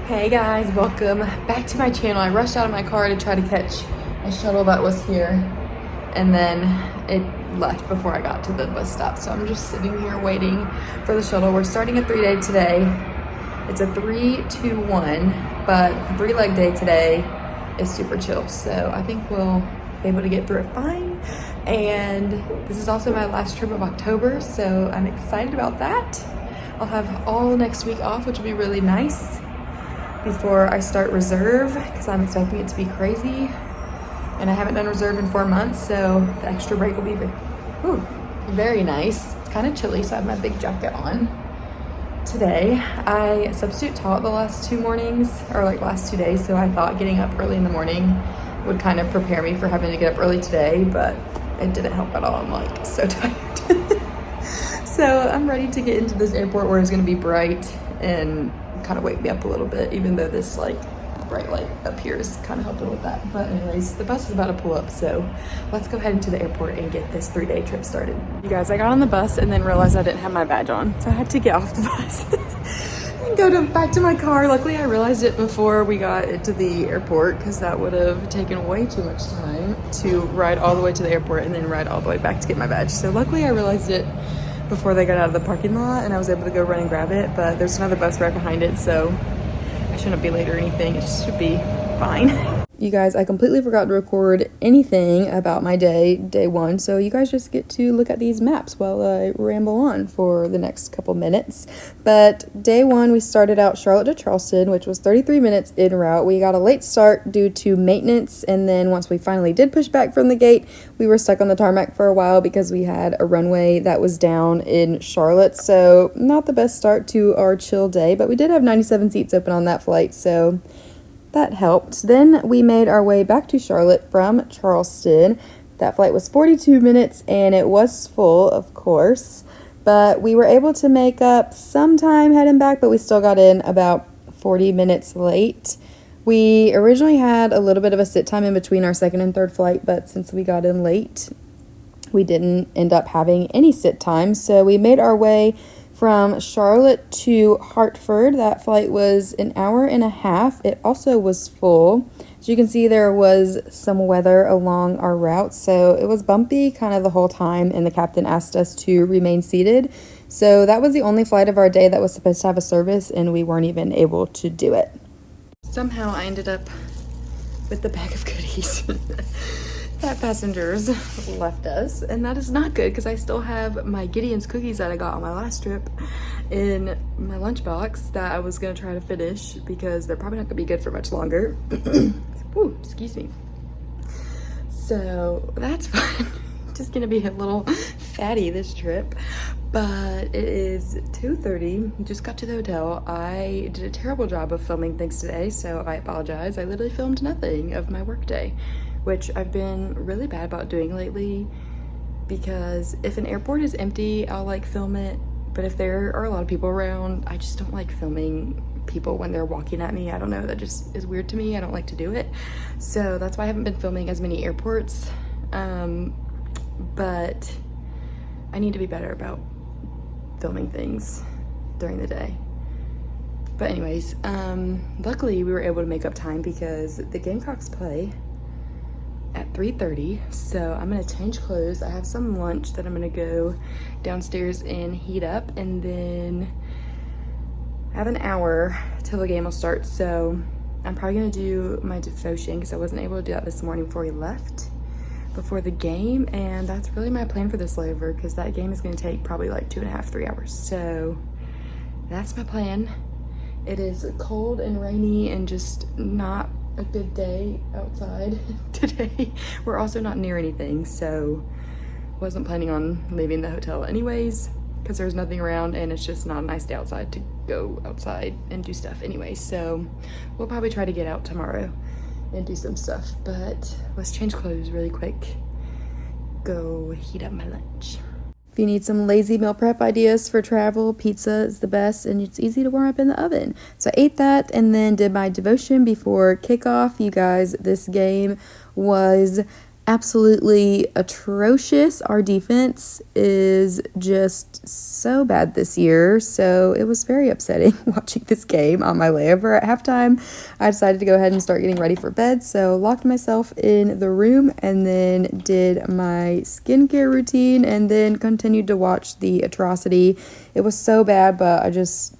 Hey guys, welcome back to my channel. I rushed out of my car to try to catch a shuttle that was here, and then it left before I got to the bus stop. So I'm just sitting here waiting for the shuttle. We're starting a 3-day today. It's a 3-2-1, but the 3-leg day today is super chill. So I think we'll be able to get through it fine. And this is also my last trip of October, so I'm excited about that. I'll have all next week off, which will be really nice before I start reserve, because I'm expecting it to be crazy. And I haven't done reserve in 4 months, so the extra break will be very nice. It's kind of chilly, so I have my big jacket on. Today, I substitute taught the last 2 mornings, or like last 2 days, so I thought getting up early in the morning would kind of prepare me for having to get up early today, but it didn't help at all. I'm like so tired. So I'm ready to get into this airport where it's gonna be bright and kind of wake me up a little bit, even though this like bright light up here is kind of helping with that. But anyways, the bus is about to pull up, so let's go head into the airport and get this 3-day trip started. You guys, I got on the bus and then realized I didn't have my badge on, so I had to get off the bus and go back to my car. Luckily I realized it before we got into the airport, because that would have taken way too much time to ride all the way to the airport and then ride all the way back to get my badge. So luckily I realized it before they got out of the parking lot, and I was able to go run and grab it. But there's another bus right behind it, so I shouldn't be late or anything. It should be fine. You guys, I completely forgot to record anything about my day 1, so you guys just get to look at these maps while I ramble on for the next couple minutes. But day 1, we started out Charlotte to Charleston, which was 33 minutes en route. We got a late start due to maintenance, and then once we finally did push back from the gate, we were stuck on the tarmac for a while because we had a runway that was down in Charlotte. So not the best start to our chill day, but we did have 97 seats open on that flight, so that helped. Then we made our way back to Charlotte from Charleston. That flight was 42 minutes and it was full, of course, but we were able to make up some time heading back, but we still got in about 40 minutes late. We originally had a little bit of a sit time in between our second and third flight, but since we got in late, we didn't end up having any sit time. So we made our way from Charlotte to Hartford. That flight was an hour and a half. It also was full. As you can see, there was some weather along our route, so it was bumpy kind of the whole time, and the captain asked us to remain seated. So that was the only flight of our day that was supposed to have a service, and we weren't even able to do it. Somehow I ended up with the bag of goodies that passengers left us, and that is not good because I still have my Gideon's cookies that I got on my last trip in my lunchbox that I was gonna try to finish because they're probably not gonna be good for much longer. Ooh, excuse me. So that's fun. Just gonna be a little fatty this trip, but it is 2:30. Just got to the hotel. I did a terrible job of filming things today, so I apologize. I literally filmed nothing of my workday, which I've been really bad about doing lately, because if an airport is empty, I'll like film it, but if there are a lot of people around, I just don't like filming people when they're walking at me. I don't know, that just is weird to me. I don't like to do it. So that's why I haven't been filming as many airports, but I need to be better about filming things during the day. But anyways, luckily we were able to make up time because the Gamecocks play at 3:30, so I'm gonna change clothes. I have some lunch that I'm gonna go downstairs and heat up, and then I have an hour till the game will start, so I'm probably gonna do my devotion because I wasn't able to do that this morning before we left, before the game, and that's really my plan for this layover because that game is gonna take probably like 2.5-3 hours. So that's my plan. It is cold and rainy and just not a good day outside today. We're also not near anything, so wasn't planning on leaving the hotel anyways because there's nothing around and it's just not a nice day outside to go outside and do stuff anyway. So we'll probably try to get out tomorrow and do some stuff, but let's change clothes really quick, go heat up my lunch. If you need some lazy meal prep ideas for travel, pizza is the best, and it's easy to warm up in the oven. So I ate that and then did my devotion before kickoff. You guys, this game was absolutely atrocious. Our defense is just so bad this year, so it was very upsetting watching this game. On my layover at halftime, I decided to go ahead and start getting ready for bed, so locked myself in the room and then did my skincare routine and then continued to watch the atrocity. It was so bad, but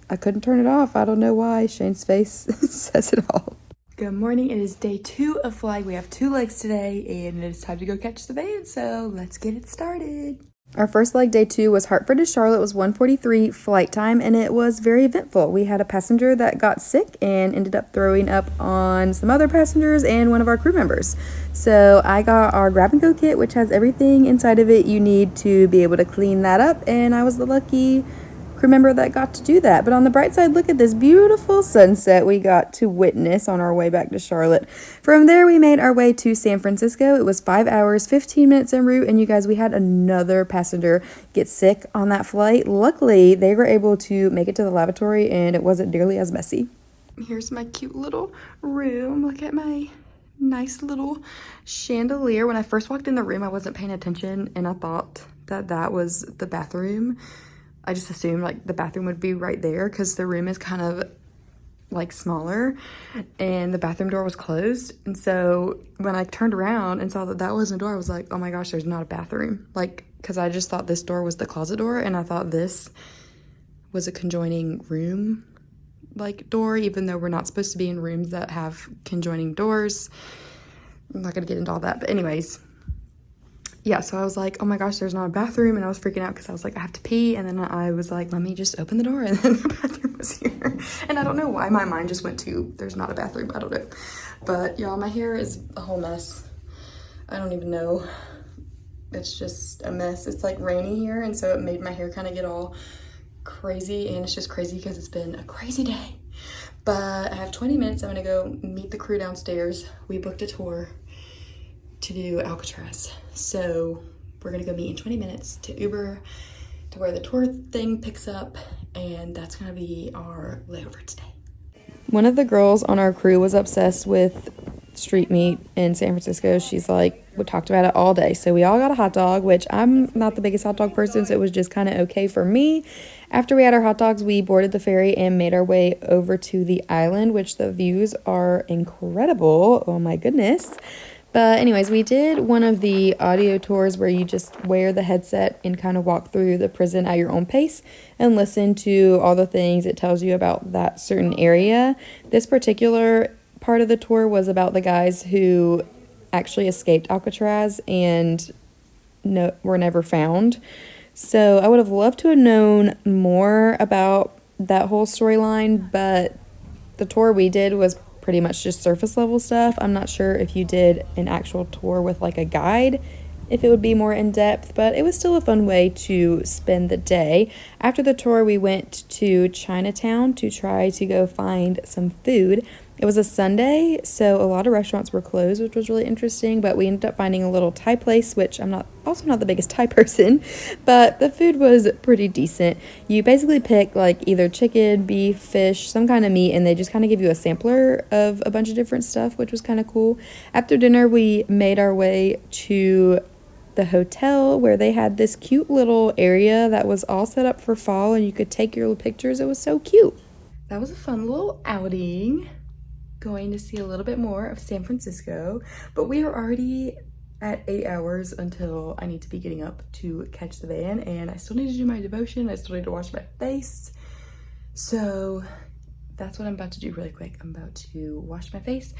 I couldn't turn it off. I don't know why. Shane's face says it all. Good morning. It is day 2 of flying. We have 2 legs today, and it is time to go catch the van, so let's get it started. Our first leg, day 2, was Hartford to Charlotte. It was 1:43 flight time, and it was very eventful. We had a passenger that got sick and ended up throwing up on some other passengers and one of our crew members. So I got our grab-and-go kit, which has everything inside of it you need to be able to clean that up, and I was the lucky crew member that got to do that. But on the bright side, look at this beautiful sunset we got to witness on our way back to Charlotte. From there, we made our way to San Francisco. It was 5 hours, 15 minutes en route, and you guys, we had another passenger get sick on that flight. Luckily, they were able to make it to the lavatory, and it wasn't nearly as messy. Here's my cute little room. Look at my nice little chandelier. When I first walked in the room, I wasn't paying attention, and I thought that was the bathroom. I just assumed like the bathroom would be right there because the room is kind of like smaller and the bathroom door was closed. And so when I turned around and saw that wasn't a door, I was like, oh my gosh, there's not a bathroom. Like, because I just thought this door was the closet door and I thought this was a conjoining room like door, even though we're not supposed to be in rooms that have conjoining doors. I'm not gonna get into all that, but anyways. Yeah, so I was like, oh my gosh, there's not a bathroom, and I was freaking out because I was like, I have to pee, and then I was like, let me just open the door, and then the bathroom was here. And I don't know why my mind just went to, there's not a bathroom, I don't know. But y'all, my hair is a whole mess. I don't even know. It's just a mess. It's like rainy here, and so it made my hair kind of get all crazy, and it's just crazy because it's been a crazy day. But I have 20 minutes. I'm gonna go meet the crew downstairs. We booked a tour to do Alcatraz, so we're gonna go meet in 20 minutes to Uber to where the tour thing picks up, and that's gonna be our layover today. One of the girls on our crew was obsessed with street meat in San Francisco. She's like, we talked about it all day, so we all got a hot dog, which I'm not the biggest hot dog person, so it was just kind of okay for me. After we had our hot dogs, we boarded the ferry and made our way over to the island, which the views are incredible. Oh my goodness. But anyways, we did one of the audio tours where you just wear the headset and kind of walk through the prison at your own pace and listen to all the things it tells you about that certain area. This particular part of the tour was about the guys who actually escaped Alcatraz and were never found. So I would have loved to have known more about that whole storyline, but the tour we did was pretty much just surface level stuff. I'm not sure if you did an actual tour with like a guide, if it would be more in depth, but it was still a fun way to spend the day. After the tour, we went to Chinatown to try to go find some food. It was a Sunday, so a lot of restaurants were closed, which was really interesting, but we ended up finding a little Thai place, which I'm also not the biggest Thai person, but the food was pretty decent. You basically pick like either chicken, beef, fish, some kind of meat, and they just kind of give you a sampler of a bunch of different stuff, which was kind of cool. After dinner, we made our way to the hotel where they had this cute little area that was all set up for fall, and you could take your little pictures. It was so cute. That was a fun little outing. Going to see a little bit more of San Francisco, but we are already at 8 hours until I need to be getting up to catch the van, and I still need to do my devotion. I still need to wash my face, so that's what I'm about to do really quick. I'm about to wash my face,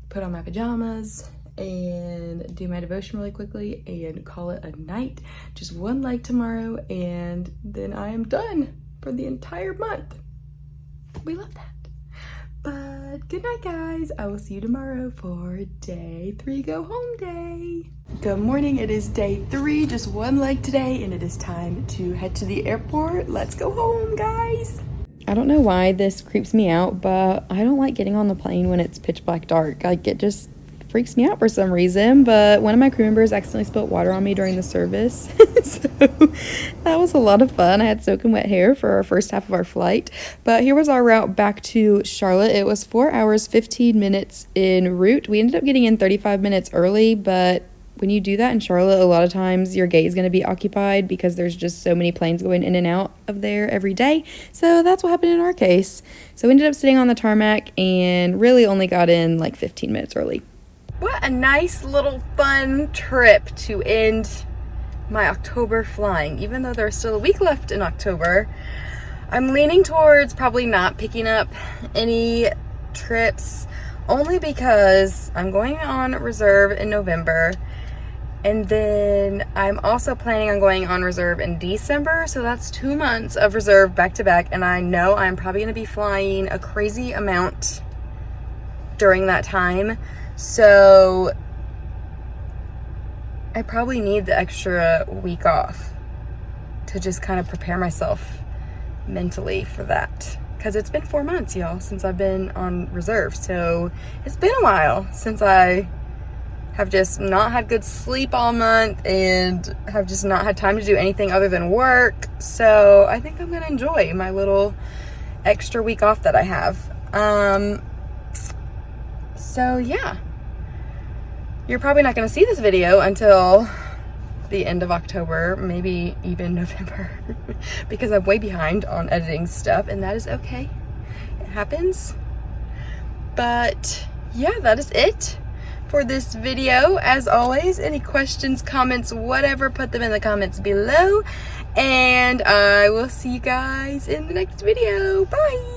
put on my pajamas, and do my devotion really quickly and call it a night. Just one leg tomorrow, and then I am done for the entire month. We love that. But good night, guys. I will see you tomorrow for day 3 go home day. Good morning. It is day 3, just one leg today, and it is time to head to the airport. Let's go home, guys. I don't know why this creeps me out, but I don't like getting on the plane when it's pitch black dark. Like, it just freaks me out for some reason, but one of my crew members accidentally spilled water on me during the service. So that was a lot of fun. I had soaking wet hair for our first half of our flight. But here was our route back to Charlotte. It was 4 hours, 15 minutes en route. We ended up getting in 35 minutes early, but when you do that in Charlotte, a lot of times your gate is going to be occupied because there's just so many planes going in and out of there every day. So that's what happened in our case. So we ended up sitting on the tarmac and really only got in like 15 minutes early. What a nice little fun trip to end my October flying. Even though there's still a week left in October, I'm leaning towards probably not picking up any trips, only because I'm going on reserve in November, and then I'm also planning on going on reserve in December, so that's 2 months of reserve back to back, and I know I'm probably going to be flying a crazy amount during that time, so I probably need the extra week off to just kind of prepare myself mentally for that, because it's been 4 months, y'all, since I've been on reserve. So it's been a while since I have just not had good sleep all month and have just not had time to do anything other than work. So I think I'm gonna enjoy my little extra week off that I have. So yeah, you're probably not gonna see this video until the end of October, maybe even November, because I'm way behind on editing stuff, and that is okay. It happens. But yeah, that is it for this video. As always, any questions, comments, whatever, put them in the comments below, and I will see you guys in the next video. Bye.